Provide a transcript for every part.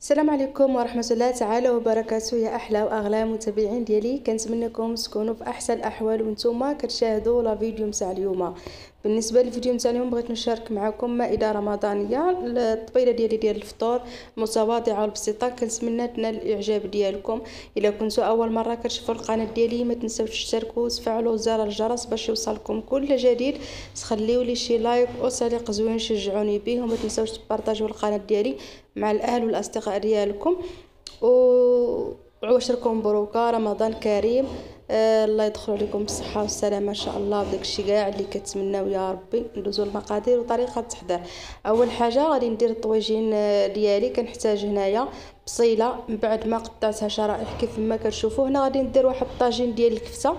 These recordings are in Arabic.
السلام عليكم ورحمة الله تعالى وبركاته. يا احلى واغلى متابعين ديالي، كنتمنىكم تكونوا في احسن الاحوال وانتم كتشاهدوا لا فيديو نتاع اليوم. بالنسبه للفيديو نتاع اليوم بغيت نشارك معكم مائده رمضانيه، الطبيله ديال الفطور متواضعه وبسيطه. كنتمنى تنال الاعجاب ديالكم. الا كنتوا اول مره كتشوفوا القناه ديالي ما تنساوش تشتركوا وتفعلوا زر الجرس باش يوصلكم كل جديد. تخليوا لي شي لايك وتعليق زوين شجعوني به، وما تنساوش تبارطاجيو القناه ديالي مع الاهل والاصدقاء ديالكم. وعواشركم مبروكه، رمضان كريم. الله يدخل عليكم بالصحه والسلامه ان شاء الله، وداك الشيء كاع اللي كتمناو يا ربي. ندوزو المقادير وطريقه التحضير. اول حاجه غادي ندير الطويجين ديالي. كنحتاج هنايا بصيله من بعد ما قطعتها شرائح كيف ما كتشوفوا. هنا غادي ندير واحد الطاجين ديال الكفته.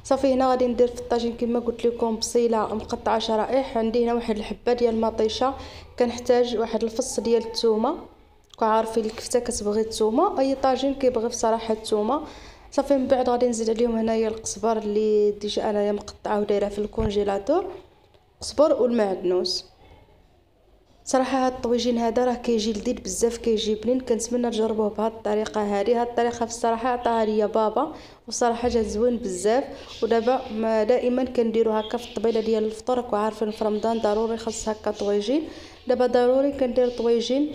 صافي هنا غادي ندير في الطاجين كما قلت لكم بصيله مقطعه شرائح. عندي هنا واحد الحبه ديال المطيشه. كنحتاج واحد الفص ديال الثومه. عارفين الكفته كتبغي الثومه، اي طاجين كيبغي بصراحه الثومه. صافي من بعد غادي نزيد عليهم هنايا القزبر اللي ديجا انايا مقطعه ودايره في الكونجيلاتور، قزبر والمعدنوس. صراحه هاد الطويجين هذا راه كيجي لذيذ بزاف، كيجي بنين. كنتمنى تجربوه بهاد الطريقه هذه. هاد الطريقه في الصراحه عطاها ليا بابا وصراحه جات زوين بزاف. ودابا ما دائما كنديرو هكا في الطبيله ديال الفطور. راكم عارفين في رمضان ضروري خاص هكا طويجين. دابا ضروري كندير طويجين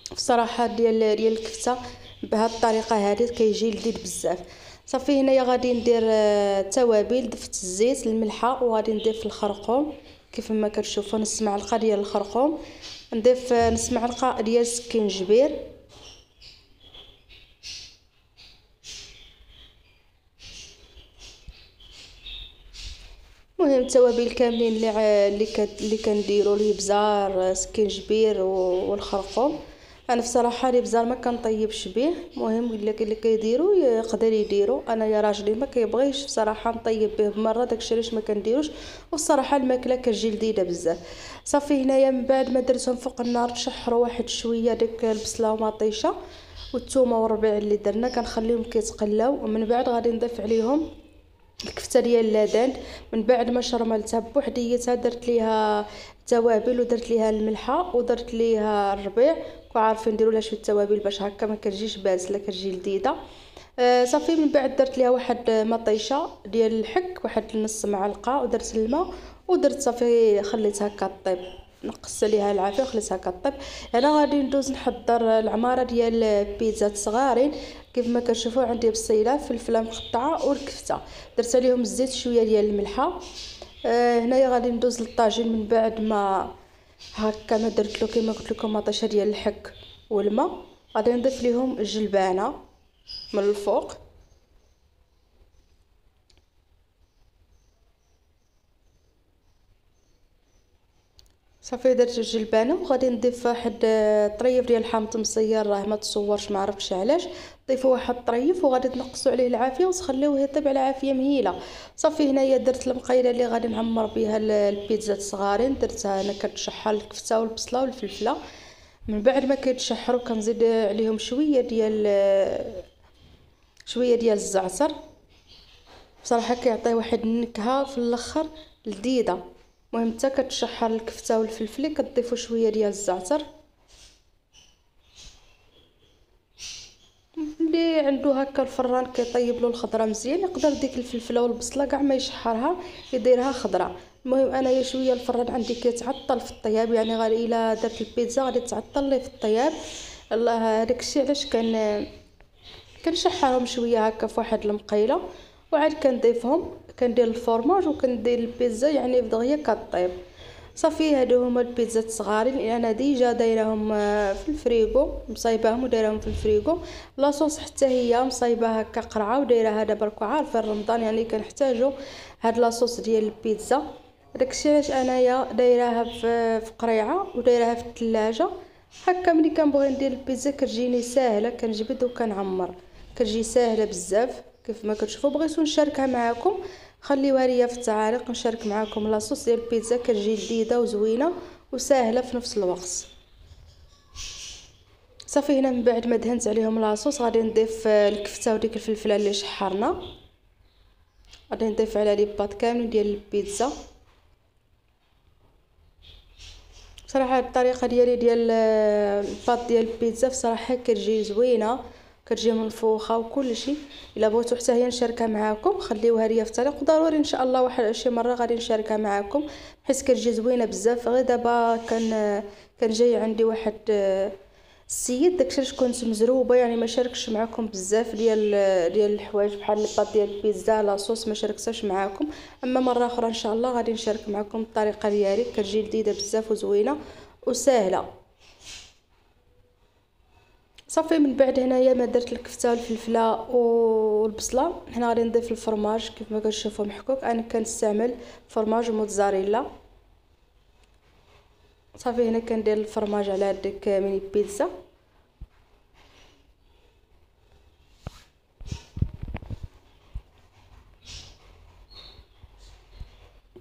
في الصراحه ديال الكفته بهاد الطريقه هذه، كيجي لذيذ بزاف. صافي هنايا غادي ندير توابل. ضفت الزيت، الملحه، وغادي نضيف في الخرقوم كيف ما كتشوفوا نص معلقه ديال الخرقوم. نضيف نص معلقه ديال السكينجبير. المهم التوابل كاملين اللي كنديروا الابزار، سكينجبير والخرقوم. انا بصراحه الابزار ما كنطيبش به. المهم اللي كيديروا يقدر يديروا. انا يا راجلي ما كيبغيش بصراحه نطيب به بمره، داكشي علاش ما كنديروش. والصراحه الماكله كتجي لذيذه بزاف. صافي هنايا من بعد ما درتهم فوق النار تشحروا واحد شويه ديك البصله ومطيشه والثومه والربيع اللي درنا، كنخليهم كيتقلاو. ومن بعد غادي نضيف عليهم الكفته ديال اللادان. من بعد ما شرملتها بوحديتها درت ليها توابل ودرت ليها الملحه ودرت ليها الربيع. وعارفين نديروا لها شويه توابل باش هكا ما كتجيش بازله، كتجي لذيذه. صافي من بعد درت ليها واحد مطيشه ديال الحك، واحد نص معلقه، ودرت الماء ودرت. صافي خليتها هكا طيب، نقص عليها العافيه وخليتها كطيب. انا غادي ندوز نحضر العماره ديال بيتزا صغارين. كيف ما كتشوفوا عندي بصيله، فلفله مقطعه والكفته. درت عليهم الزيت، شويه ديال الملحه. هنايا غادي ندوز للطاجين. من بعد ما هكا ما درت له كما قلت لكم مطيشه ديال الحك والماء، غادي نضيف ليهم الجلبانه من الفوق. صافي درت الجلبانه وغادي نضيف واحد طريف ديال الحامض مصير، راه ما تصورش، ما عرفتش علاش. ضيفوا واحد طريف وغادي تنقصوا عليه العافيه وتخليوه يطيب على عافيه مهيله. صافي هنايا درت المقيله اللي غادي نعمر بها البيتزا الصغارين. درتها انا كتشحر الكفته والبصله والفلفله. من بعد ما كيتشحروا كنزيد عليهم شويه ديال الزعتر. بصراحه كيعطي واحد النكهه في الاخر لذيذه. المهم حتى كتشحر الكفته والفلفل كتضيفوا شويه ديال الزعتر. اللي عنده هكا الفران كيطيب له الخضره مزيان يقدر ديك الفلفله والبصله كاع ما يشحرها، يديرها خضره. المهم انايا شويه الفران عندي كيتعطل في الطياب، يعني غادي الا درت البيتزا غادي تعطل لي في الطياب. الله داكشي علاش كنشحرهم شويه هكا في واحد المقيله. وعاد كنضيفهم، كندير الفرماج وكندير البيتزا يعني دغيا كطيب. صافي هادو هما البيتزات الصغارين اللي انا ديجا دايرهم في الفريغو، مصايباهم ودايرهم في الفريغو. لاصوص حتى هي مصايبه هكا قرعه ودايرها دابا. راكم عارفين رمضان يعني كنحتاجو هاد لاصوص ديال البيتزا. داكشي علاش انايا دايراها في قريعه ودايراها في الثلاجه. هكا ملي كنبغي ندير البيتزا كتجيني ساهله، كنجبد وكنعمر، كتجي ساهله بزاف. كيف ما كتشوفوا بغيتو نشاركها معكم، خليوها ليا في التعاليق نشارك معكم لاصوص ديال البيتزا. كتجي لذيذه وزوينه وساهله في نفس الوقت. صافي هنا من بعد ما دهنت عليهم لاصوص غادي نضيف الكفته وديك الفلفله اللي شحرنا. غادي نضيف على لي باط كاملين ديال البيتزا. صراحه الطريقه ديالي ديال الباط ديال البيتزا بصراحه كتجي زوينه، كتجي منفوخه وكل شيء. الا بغيتو حتى هي نشاركها معاكم خليوها ليا في الطريق، وضروري ان شاء الله واحد شي مره غادي نشاركها معاكم حيت كتجي زوينه بزاف. غير دابا كان جاي عندي واحد السيد داكشي علاش كنت مزروبه، يعني ما شاركش معكم بزاف ديال الحوايج بحال الباط ديال البيتزا لاصوص ما شاركتهاش معكم. اما مره اخرى ان شاء الله غادي نشارك معكم الطريقه ديالي، كتجي لذيذه بزاف وزوينه وسهله. صافي من بعد هنايا ما درت الكفته والفلفله والبصله، هنا غادي نضيف الفرماج كيف ما كتشوفوا محكوك. انا كنستعمل فرماج موتزاريلا. صافي هنا كندير الفرماج على هذيك ميني بيتزا.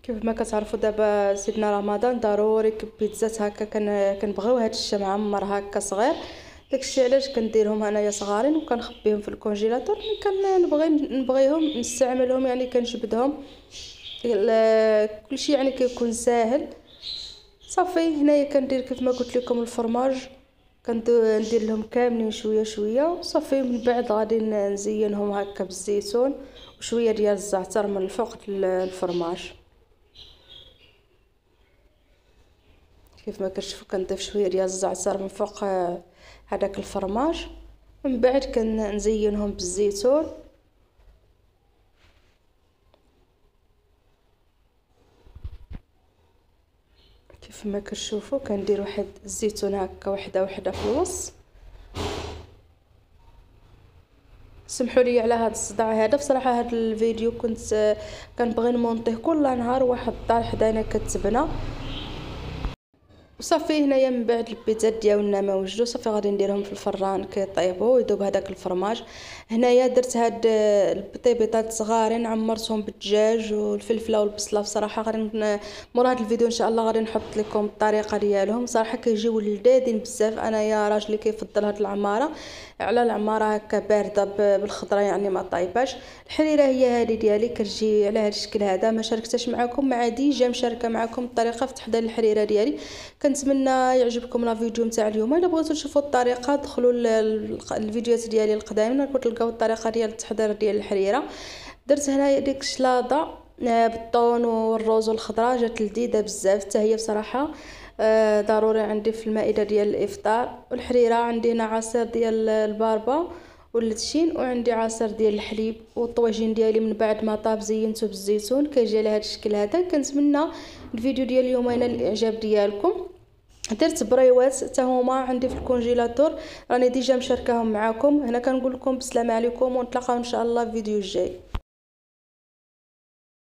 كيف ما كتعرفوا دابا سيدنا رمضان ضروري بيتزات هكا كنبغيو هاد الشيء معمر هكا صغير، داكشي علاش كنديرهم انايا صغارين وكنخبيهم في الكونجيلاتور. نبغيهم نستعملهم يعني كنجبدهم كلشي يعني كيكون ساهل. صافي هنايا كندير كيف ما قلت لكم الفرماج، ندير لهم كاملين شويه شويه. صافي من بعد غادي نزينهم هكا بالزيتون وشويه ديال الزعتر من الفوق الفرماج. كيف ما كتشوفوا كنضيف شويه ديال الزعتر من فوق هذاك الفرماج، من بعد كنزينهم بالزيتون. كيف ما كتشوفوا كندير واحد الزيتون هكا وحده في الوسط. سمحوا لي على هذا الصداع هذا، بصراحه هذا الفيديو كنت كنبغي نمونطيه كل نهار واحد الدار حدانا كتبنى. وصافي هنايا من بعد البيتزات ديالنا ما وجدوا، صافي غادي نديرهم في الفران كيطيبوا ويذوب هذاك الفرماج. هنايا درت هاد البيطيبيطات صغارين عمرتهم بالدجاج والفلفله والبصله. بصراحه غادي مورا هاد الفيديو ان شاء الله غادي نحط لكم الطريقه ديالهم. صراحه كيجيو لذاذين بزاف. انايا راجلي كيفضل هاد العماره على العماره هكا بارده بالخضره يعني ما طايباش. الحريره هي هذه ديالي كتجي على هذا الشكل هذا. ما شاركتش معكم مع ديجا مشاركه معكم الطريقه في تحضير الحريره ديالي. كنتمنى يعجبكم لا فيديو نتاع اليوم. الا بغيتو تشوفوا الطريقه دخلوا الفيديوهات ديالي القدام تلقاو الطريقه ديال التحضير ديال الحريره. درت هنايا ديك الشلاضه بالطون والروز والخضره، جات لذيذه بزاف حتى هي بصراحه. ضروري عندي في المائده ديال الافطار. والحريره عندي هنا عصير ديال الباربا والتشين، وعندي عصير ديال الحليب. والطواجين ديالي من بعد ما طاب زينته بالزيتون كيجي على هذا الشكل هذا. كنتمنى الفيديو ديال اليوم ينال الاعجاب ديالكم. درت بريوات حتى هما عندي في الكونجيلاتور راني ديجا مشاركاهم معكم هنا. كنقول لكم بالسلامه عليكم ونتلاقاو ان شاء الله في الفيديو الجاي.